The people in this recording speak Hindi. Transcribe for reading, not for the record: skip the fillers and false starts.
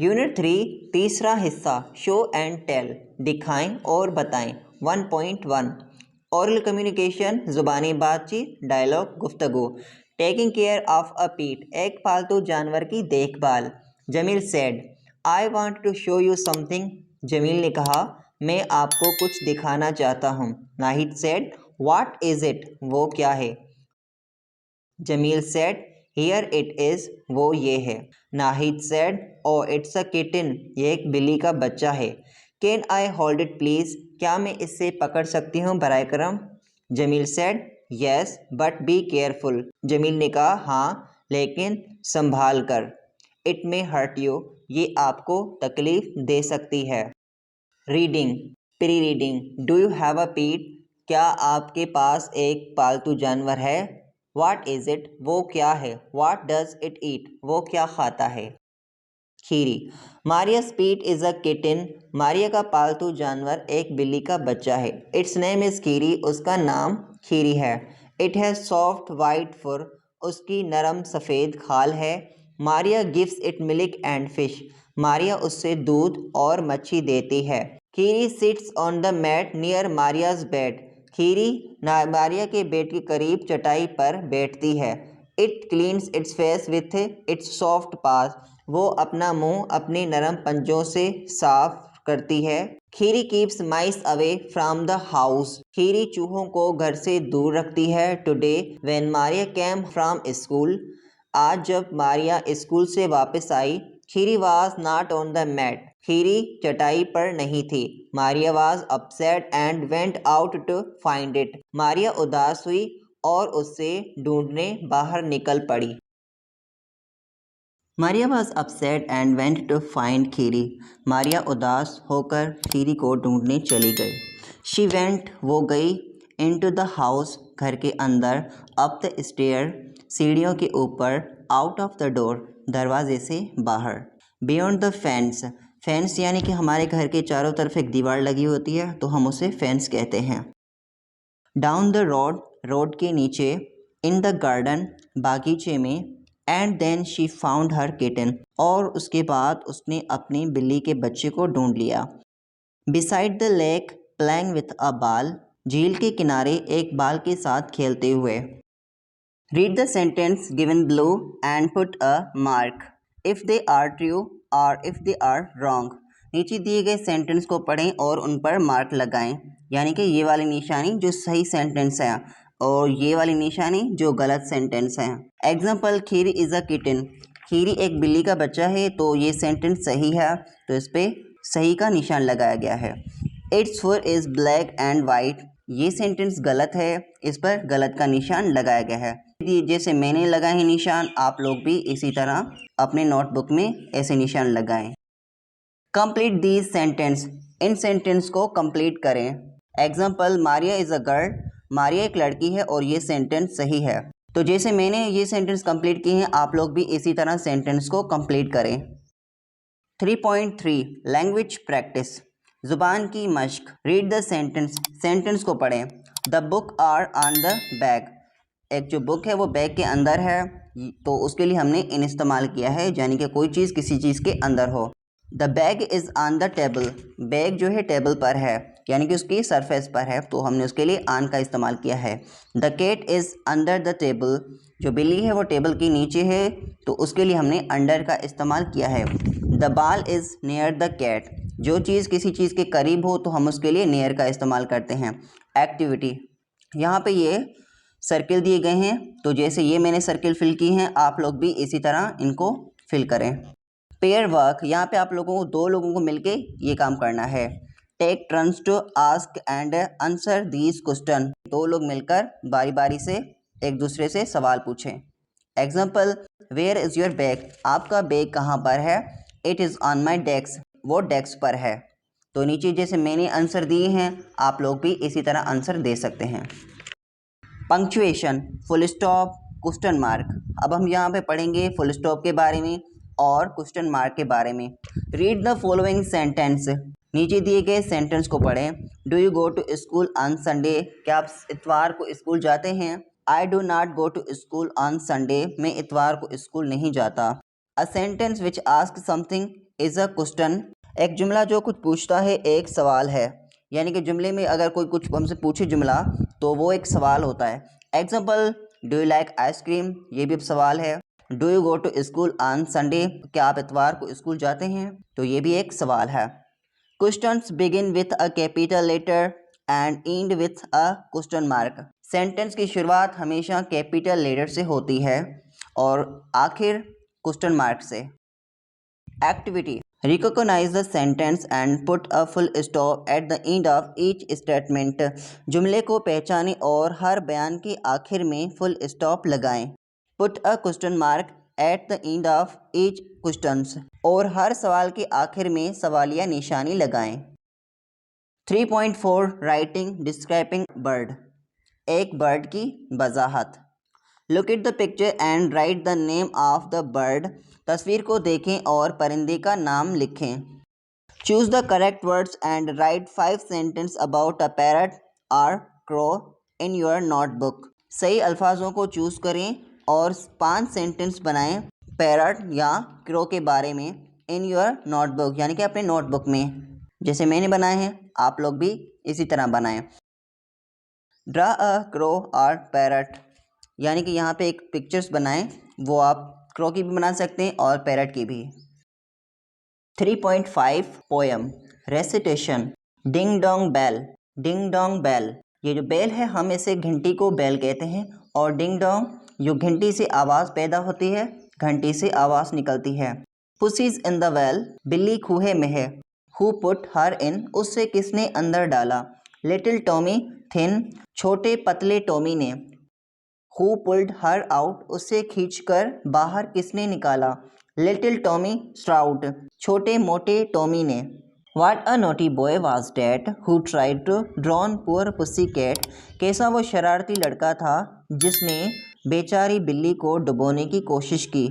यूनिट 3 तीसरा हिस्सा शो एंड टेल दिखाएं और बताएं 1.1 ओरल कम्युनिकेशन ज़ुबानी बातचीत डायलॉग गुफ्तगू टेकिंग केयर ऑफ अ पीट एक पालतू जानवर की देखभाल। Jamil said I want to show you something. Jamil ने कहा मैं आपको कुछ दिखाना चाहता हूँ। Nahid said what is it, वो क्या है। Jamil said here it is, वो ये है। Nahid said oh it's a kitten, ये एक बिल्ली का बच्चा है। Can I hold it please, क्या मैं इससे पकड़ सकती हूँ बराए करम। Jamil said yes but be careful. Jamil ने कहा हाँ लेकिन संभाल कर। इट मे हर्ट यू, ये आपको तकलीफ़ दे सकती है। Reading pre reading do you have a पीट, क्या आपके पास एक पालतू जानवर है। व्हाट इज़ इट, वो क्या है। व्हाट डज इट ईट, वो क्या खाता है। खीरी मारिया पीट इज़ अ किटन, मारिया का पालतू जानवर एक बिल्ली का बच्चा है। इट्स नेम इज़ खीरी, उसका नाम खीरी है। इट हैज़ सॉफ्ट वाइट फुर, उसकी नरम सफ़ेद खाल है। Maria gives it milk and fish, Maria उससे दूध और मच्छी देती है। Khiri sits on the mat near Maria's bed, Khiri Maria के बेड के करीब चटाई पर बैठती है। It cleans its face with its soft paws, वो अपना मुंह अपने नरम पंजों से साफ करती है। Khiri keeps mice away from the house, Khiri चूहों को घर से दूर रखती है। Today when Maria came from school, आज जब मारिया स्कूल से वापस आई। Khiri was not on the mat, Khiri चटाई पर नहीं थी। Maria was upset and went out to find it, Maria उदास हुई और उससे ढूंढने बाहर निकल पड़ी। Maria was upset and went to find Khiri, Maria उदास होकर खीरी को ढूंढने चली गई। शी वेंट, वो गई। इनटू द हाउस, घर के अंदर। अप द स्टेयर, सीढ़ियों के ऊपर। आउट ऑफ द डोर, दरवाजे से बाहर। बियॉन्ड द फेंस, फेंस यानी कि हमारे घर के चारों तरफ एक दीवार लगी होती है तो हम उसे फेंस कहते हैं। डाउन द रोड, रोड के नीचे। इन द गार्डन, बागीचे में। And then she found her kitten, और उसके बाद उसने अपनी बिल्ली के बच्चे को ढूंढ लिया। Beside the lake, playing with a ball, झील के किनारे एक बाल के साथ खेलते हुए। Read the sentence given below and put a mark if they are true और इफ़ दे आर रॉन्ग। नीचे दिए गए सेंटेंस को पढ़ें और उन पर मार्क लगाएं, यानी कि ये वाली निशानी जो सही सेंटेंस है और ये वाली निशानी जो गलत सेंटेंस है। Example Kheri is a kitten, Kheri एक बिल्ली का बच्चा है तो ये सेंटेंस सही है तो इस पर सही का निशान लगाया गया है। It's for is black and white, ये सेंटेंस गलत है, इस पर गलत का निशान लगाया गया है। जैसे मैंने लगाए हैं निशान, आप लोग भी इसी तरह अपने नोटबुक में ऐसे निशान लगाएं। Complete these sentence, in sentence को कंप्लीट करें। Example Maria is a girl, Maria एक लड़की है और ये सेंटेंस सही है। तो जैसे मैंने ये सेंटेंस कंप्लीट किए हैं आप लोग भी इसी तरह सेंटेंस को कंप्लीट करें। 3.3 लैंग्वेज प्रैक्टिस, ज़ुबान की मश्क। रीड द सेंटेंस, सेंटेंस को पढ़ें। The book are on the bag, एक जो बुक है वो बैग के अंदर है तो उसके लिए हमने इन इस्तेमाल किया है, यानी कि कोई चीज़ किसी चीज़ के अंदर हो। The bag is on the table, bag जो है टेबल पर है यानी कि उसकी सरफेस पर है तो हमने उसके लिए ऑन का इस्तेमाल किया है। The cat is under the table, जो बिल्ली है वो टेबल के नीचे है तो उसके लिए हमने अंडर का इस्तेमाल किया है। The ball is near the cat, जो चीज़ किसी चीज़ के करीब हो तो हम उसके लिए नियर का इस्तेमाल करते हैं। एक्टिविटी, यहाँ पे ये सर्किल दिए गए हैं तो जैसे ये मैंने सर्किल फिल की हैं आप लोग भी इसी तरह इनको फिल करें। पेयर वर्क, यहाँ पे आप लोगों को दो लोगों को मिलके ये काम करना है। Take turns to ask and answer these question, दो लोग मिलकर बारी बारी से एक दूसरे से सवाल पूछें। Example where is your bag, आपका बैग कहाँ पर है। It is on my desk, वो डेस्क पर है। तो नीचे जैसे मैंने आंसर दिए हैं आप लोग भी इसी तरह आंसर दे सकते हैं। Punctuation, full stop, question mark. अब हम यहाँ पे पढ़ेंगे फुल स्टॉप के बारे में और क्वेश्चन मार्क के बारे में। रीड द फॉलोइंग सेंटेंस, नीचे दिए गए सेंटेंस को पढ़ें। Do you go to school on Sunday, क्या आप इतवार को स्कूल जाते हैं। I do not go to school on Sunday, मैं इतवार को स्कूल नहीं जाता। A sentence which ask something is a question. एक जुमला जो कुछ पूछता है एक सवाल है, यानी कि जुमले में अगर कोई कुछ हमसे पूछे जुमला तो वो एक सवाल होता है। Example, do you like ice cream, ये भी सवाल है। Do you go to school on Sunday, क्या आप इतवार को स्कूल जाते हैं, तो ये भी एक सवाल है। Questions begin with a capital letter and end with a question mark. Sentence की शुरुआत हमेशा कैपिटल लेटर से होती है और आखिर क्वेश्चन मार्क से। Activity, recognise the sentence and put a full stop at the end of each statement. जुमले को पहचानें और हर बयान के आखिर में फुल स्टॉप लगाएं। Put a question mark at the end of each questions, और हर सवाल के आखिर में सवालिया निशानी लगाएं। 3.4 राइटिंग डिस्क्राइबिंग बर्ड। एक बर्ड की वजाहत। Look at the picture and right the name of the bird. तस्वीर को देखें और परिंदे का नाम लिखें। Choose the correct words and right 5 sentence about a parrot और क्रो इन योर नोटबुक। सही अल्फाजों को चूज करें और 5 सेंटेंस बनाएं पैरट या क्रो के बारे में इन योर नोटबुक, यानी कि अपने नोटबुक में। जैसे मैंने बनाए हैं आप लोग भी इसी तरह बनाएं। ड्रा अ क्रो और पैरट, यानी कि यहाँ पे एक पिक्चर्स बनाएं, वो आप क्रो की भी बना सकते हैं और पैरट की भी। 3.5 poem recitation. Ding dong bell. Ding dong bell, ये जो बेल है हम इसे घंटी को बेल कहते हैं, और डिंग डोंग जो घंटी से आवाज़ पैदा होती है, घंटी से आवाज़ निकलती है। पुसीज इन द वेल, बिल्ली खूहे में है। हु पुट हर इन, उससे किसने अंदर डाला। लिटिल टॉमी थिन, छोटे पतले टॉमी ने। हु पुल्ड हर आउट, उससे खींचकर बाहर किसने निकाला। लिटिल टॉमी स्ट्राउट, छोटे मोटे टॉमी ने। What a naughty boy was that who tried to drown poor pussy cat। कैसा वो शरारती लड़का था जिसने बेचारी बिल्ली को डुबोने की कोशिश की।